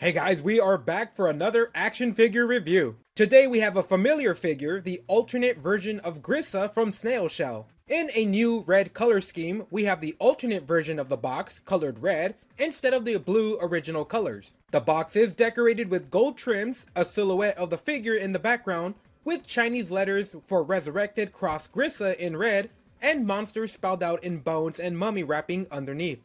Hey guys, we are back for another action figure review. Today we have a familiar figure, the alternate version of Grisa from Snail Shell. In a new red color scheme, we have the alternate version of the box, colored red, instead of the blue original colors. The box is decorated with gold trims, a silhouette of the figure in the background, with Chinese letters for Resurrected Cross Grisa in red, and monsters spelled out in bones and mummy wrapping underneath.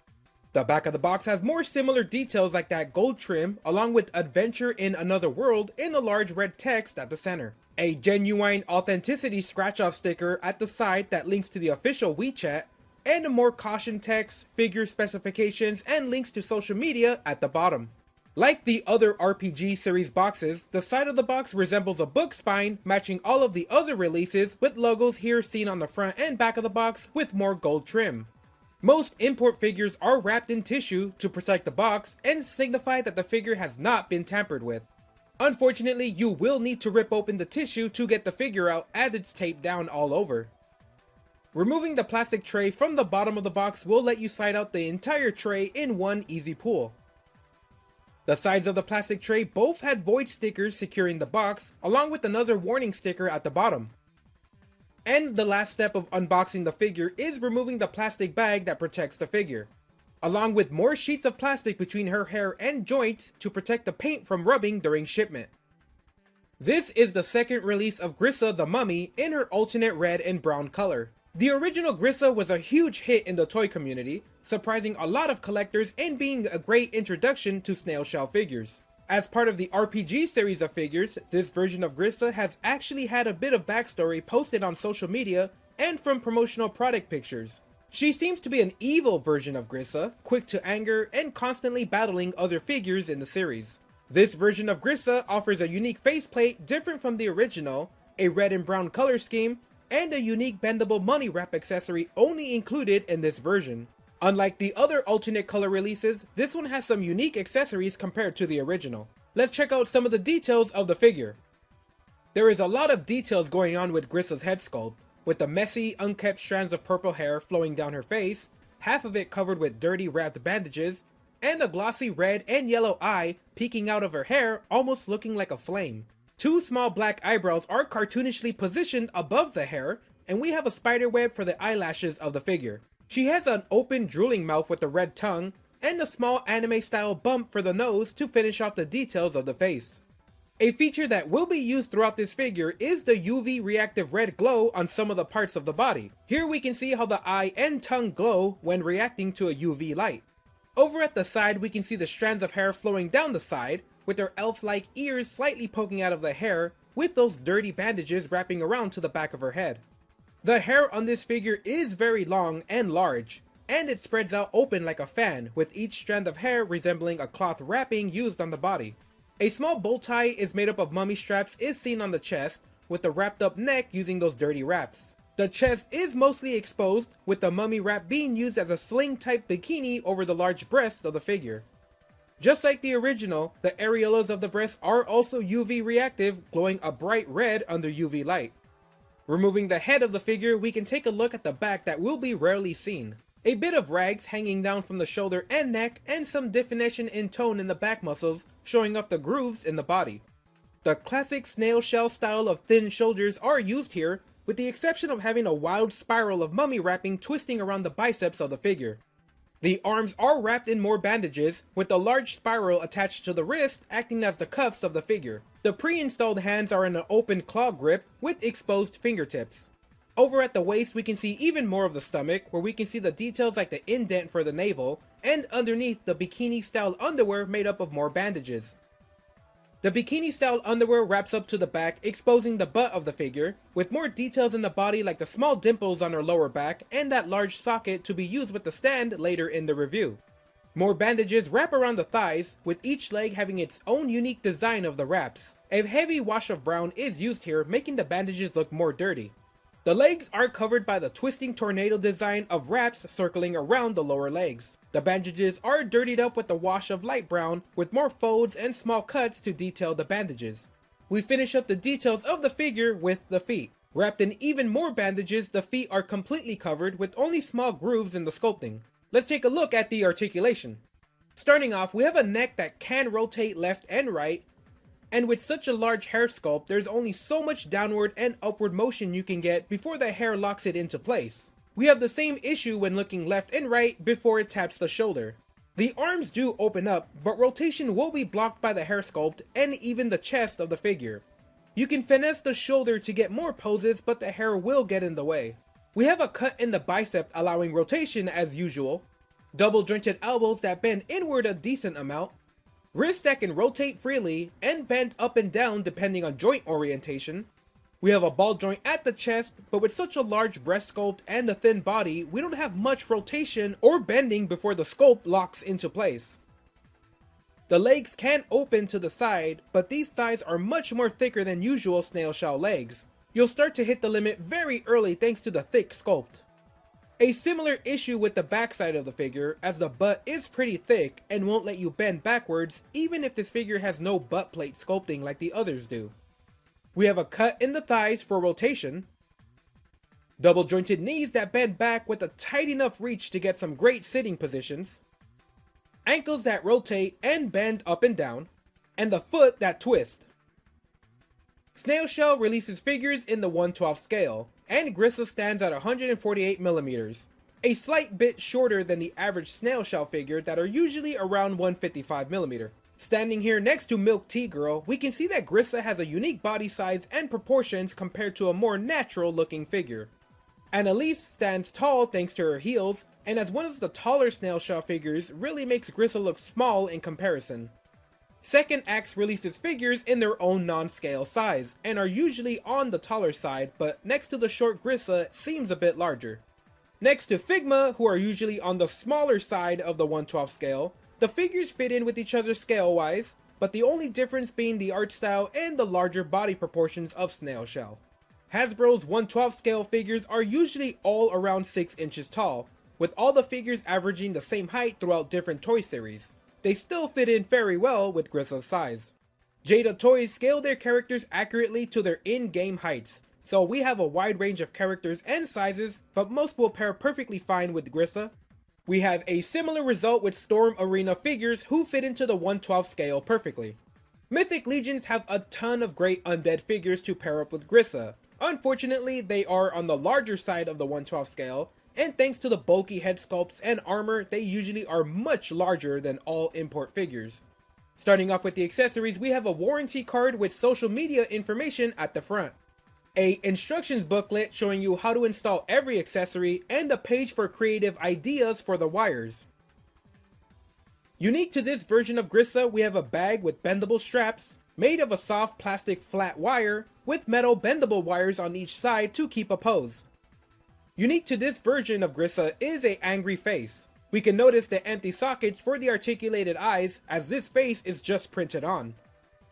The back of the box has more similar details like that gold trim, along with Adventure in Another World in a large red text at the center. A genuine authenticity scratch-off sticker at the side that links to the official WeChat, and a more caution text, figure specifications, and links to social media at the bottom. Like the other RPG series boxes, the side of the box resembles a book spine, matching all of the other releases, with logos here seen on the front and back of the box with more gold trim. Most import figures are wrapped in tissue to protect the box and signify that the figure has not been tampered with. Unfortunately, you will need to rip open the tissue to get the figure out as it's taped down all over. Removing the plastic tray from the bottom of the box will let you slide out the entire tray in one easy pull. The sides of the plastic tray both had void stickers securing the box, along with another warning sticker at the bottom. And the last step of unboxing the figure is removing the plastic bag that protects the figure, along with more sheets of plastic between her hair and joints to protect the paint from rubbing during shipment. This is the second release of Grisa the Mummy in her alternate red and brown color. The original Grisa was a huge hit in the toy community, surprising a lot of collectors and being a great introduction to Snail Shell figures. As part of the RPG series of figures, this version of Grisa has actually had a bit of backstory posted on social media and from promotional product pictures. She seems to be an evil version of Grisa, quick to anger and constantly battling other figures in the series. This version of Grisa offers a unique faceplate different from the original, a red and brown color scheme, and a unique bendable money wrap accessory only included in this version. Unlike the other alternate color releases, this one has some unique accessories compared to the original. Let's check out some of the details of the figure. There is a lot of details going on with Grisa's head sculpt, with the messy, unkept strands of purple hair flowing down her face, half of it covered with dirty wrapped bandages, and a glossy red and yellow eye peeking out of her hair, almost looking like a flame. Two small black eyebrows are cartoonishly positioned above the hair, and we have a spider web for the eyelashes of the figure. She has an open drooling mouth with a red tongue, and a small anime-style bump for the nose to finish off the details of the face. A feature that will be used throughout this figure is the UV reactive red glow on some of the parts of the body. Here we can see how the eye and tongue glow when reacting to a UV light. Over at the side we can see the strands of hair flowing down the side, with their elf-like ears slightly poking out of the hair, with those dirty bandages wrapping around to the back of her head. The hair on this figure is very long and large, and it spreads out open like a fan, with each strand of hair resembling a cloth wrapping used on the body. A small bow tie is made up of mummy straps is seen on the chest, with the wrapped up neck using those dirty wraps. The chest is mostly exposed, with the mummy wrap being used as a sling type bikini over the large breast of the figure. Just like the original, the areolas of the breast are also UV reactive, glowing a bright red under UV light. Removing the head of the figure, we can take a look at the back that will be rarely seen. A bit of rags hanging down from the shoulder and neck, and some definition in tone in the back muscles, showing off the grooves in the body. The classic snail shell style of thin shoulders are used here, with the exception of having a wild spiral of mummy wrapping twisting around the biceps of the figure. The arms are wrapped in more bandages, with a large spiral attached to the wrist acting as the cuffs of the figure. The pre-installed hands are in an open claw grip with exposed fingertips. Over at the waist we can see even more of the stomach, where we can see the details like the indent for the navel, and underneath the bikini style underwear made up of more bandages. The bikini style underwear wraps up to the back, exposing the butt of the figure, with more details in the body like the small dimples on her lower back and that large socket to be used with the stand later in the review. More bandages wrap around the thighs, with each leg having its own unique design of the wraps. A heavy wash of brown is used here, making the bandages look more dirty. The legs are covered by the twisting tornado design of wraps circling around the lower legs. The bandages are dirtied up with a wash of light brown, with more folds and small cuts to detail the bandages. We finish up the details of the figure with the feet. Wrapped in even more bandages, the feet are completely covered with only small grooves in the sculpting. Let's take a look at the articulation. Starting off, we have a neck that can rotate left and right, and with such a large hair sculpt, there's only so much downward and upward motion you can get before the hair locks it into place. We have the same issue when looking left and right before it taps the shoulder. The arms do open up, but rotation will be blocked by the hair sculpt and even the chest of the figure. You can finesse the shoulder to get more poses, but the hair will get in the way. We have a cut in the bicep allowing rotation as usual, double jointed elbows that bend inward a decent amount, wrists that can rotate freely and bend up and down depending on joint orientation. We have a ball joint at the chest, but with such a large breast sculpt and a thin body, we don't have much rotation or bending before the sculpt locks into place. The legs can open to the side, but these thighs are much more thicker than usual snail shell legs. You'll start to hit the limit very early thanks to the thick sculpt. A similar issue with the backside of the figure, as the butt is pretty thick and won't let you bend backwards even if this figure has no butt plate sculpting like the others do. We have a cut in the thighs for rotation, double jointed knees that bend back with a tight enough reach to get some great sitting positions, ankles that rotate and bend up and down, and the foot that twists. Snail Shell releases figures in the 1/12 scale, and Grisa stands at 148mm, a slight bit shorter than the average Snail Shell figure that are usually around 155mm. Standing here next to Milk Tea Girl, we can see that Grisa has a unique body size and proportions compared to a more natural looking figure. Annalise stands tall thanks to her heels, and as one of the taller Snail Shell figures really makes Grisa look small in comparison. Second Axe releases figures in their own non-scale size, and are usually on the taller side, but next to the short Grisa seems a bit larger. Next to Figma, who are usually on the smaller side of the 1/12 scale, the figures fit in with each other scale-wise, but the only difference being the art style and the larger body proportions of Snail Shell. Hasbro's 1/12 scale figures are usually all around 6 inches tall, with all the figures averaging the same height throughout different toy series. They still fit in very well with Grisa's size. Jada Toys scale their characters accurately to their in-game heights, so we have a wide range of characters and sizes, but most will pair perfectly fine with Grisa. We have a similar result with Storm Arena figures who fit into the 1/12 scale perfectly. Mythic Legions have a ton of great undead figures to pair up with Grisa. Unfortunately, they are on the larger side of the 1/12 scale, and thanks to the bulky head sculpts and armor, they usually are much larger than all import figures. Starting off with the accessories, we have a warranty card with social media information at the front, a instructions booklet showing you how to install every accessory, and a page for creative ideas for the wires. Unique to this version of Grisa, we have a bag with bendable straps, made of a soft plastic flat wire, with metal bendable wires on each side to keep a pose. Unique to this version of Grisa is a angry face. We can notice the empty sockets for the articulated eyes, as this face is just printed on.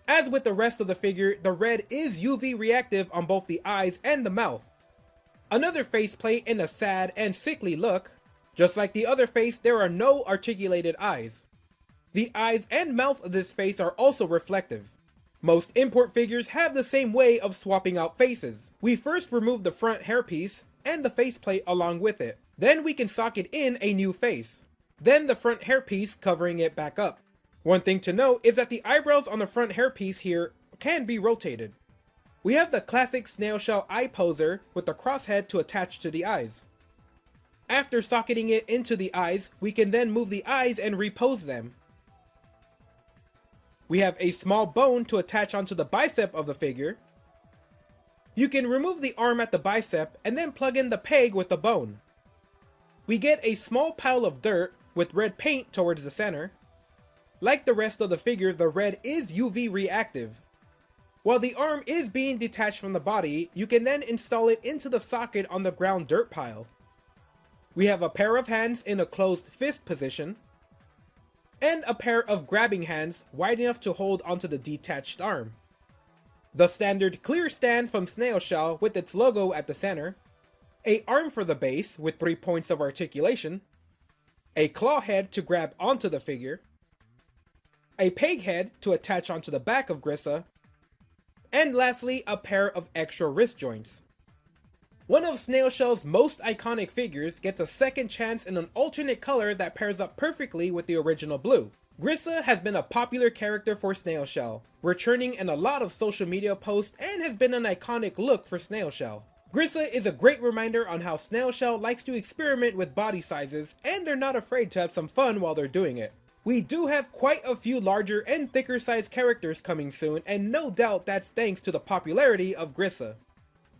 As with the rest of the figure, the red is UV reactive on both the eyes and the mouth. Another faceplate in a sad and sickly look. Just like the other face, there are no articulated eyes. The eyes and mouth of this face are also reflective. Most import figures have the same way of swapping out faces. We first remove the front hairpiece and the faceplate along with it. Then we can socket in a new face. Then the front hairpiece covering it back up. One thing to note is that the eyebrows on the front hairpiece here can be rotated. We have the classic Snail Shell eye poser with the crosshead to attach to the eyes. After socketing it into the eyes, we can then move the eyes and repose them. We have a small bone to attach onto the bicep of the figure. You can remove the arm at the bicep and then plug in the peg with the bone. We get a small pile of dirt with red paint towards the center. Like the rest of the figure, the red is UV reactive. While the arm is being detached from the body, you can then install it into the socket on the ground dirt pile. We have a pair of hands in a closed fist position, and a pair of grabbing hands wide enough to hold onto the detached arm. The standard clear stand from Snail Shell with its logo at the center, a arm for the base with 3 points of articulation, a claw head to grab onto the figure, a peg head to attach onto the back of Grisa, and lastly a pair of extra wrist joints. One of Snail Shell's most iconic figures gets a second chance in an alternate color that pairs up perfectly with the original blue. Grisa has been a popular character for Snail Shell, returning in a lot of social media posts and has been an iconic look for Snail Shell. Grisa is a great reminder on how Snail Shell likes to experiment with body sizes, and they're not afraid to have some fun while they're doing it. We do have quite a few larger and thicker sized characters coming soon, and no doubt that's thanks to the popularity of Grisa.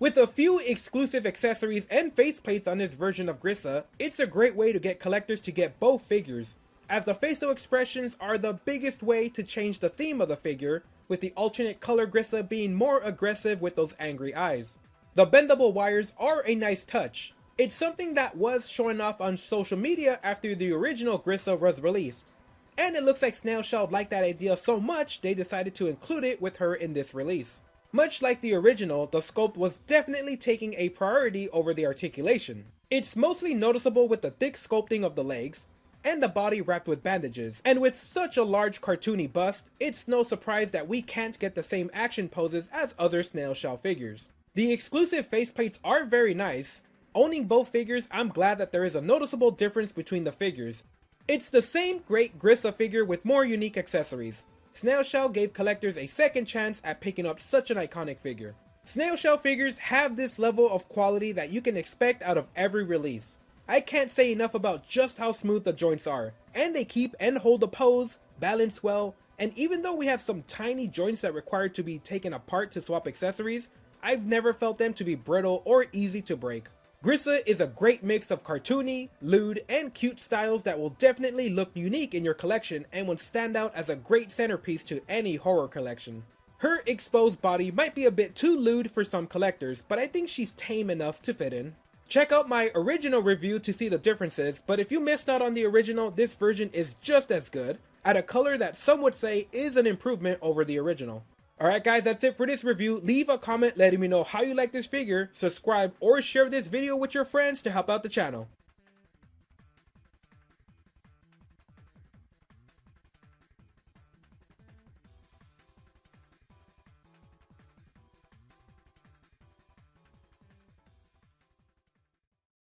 With a few exclusive accessories and faceplates on this version of Grisa, it's a great way to get collectors to get both figures, as the facial expressions are the biggest way to change the theme of the figure, with the alternate color Grisa being more aggressive with those angry eyes. The bendable wires are a nice touch. It's something that was showing off on social media after the original Grisa was released, and it looks like Snail Shell liked that idea so much they decided to include it with her in this release. Much like the original, the sculpt was definitely taking a priority over the articulation. It's mostly noticeable with the thick sculpting of the legs, and the body wrapped with bandages, and with such a large cartoony bust, it's no surprise that we can't get the same action poses as other Snail Shell figures. The exclusive faceplates are very nice. Owning both figures, I'm glad that there is a noticeable difference between the figures. It's the same great Grisa figure with more unique accessories. Snail Shell gave collectors a second chance at picking up such an iconic figure. Snail Shell figures have this level of quality that you can expect out of every release. I can't say enough about just how smooth the joints are, and they keep and hold the pose, balance well, and even though we have some tiny joints that require to be taken apart to swap accessories, I've never felt them to be brittle or easy to break. Grisa is a great mix of cartoony, lewd, and cute styles that will definitely look unique in your collection and would stand out as a great centerpiece to any horror collection. Her exposed body might be a bit too lewd for some collectors, but I think she's tame enough to fit in. Check out my original review to see the differences, but if you missed out on the original, this version is just as good, at a color that some would say is an improvement over the original. Alright guys, that's it for this review. Leave a comment letting me know how you like this figure, subscribe, or share this video with your friends to help out the channel.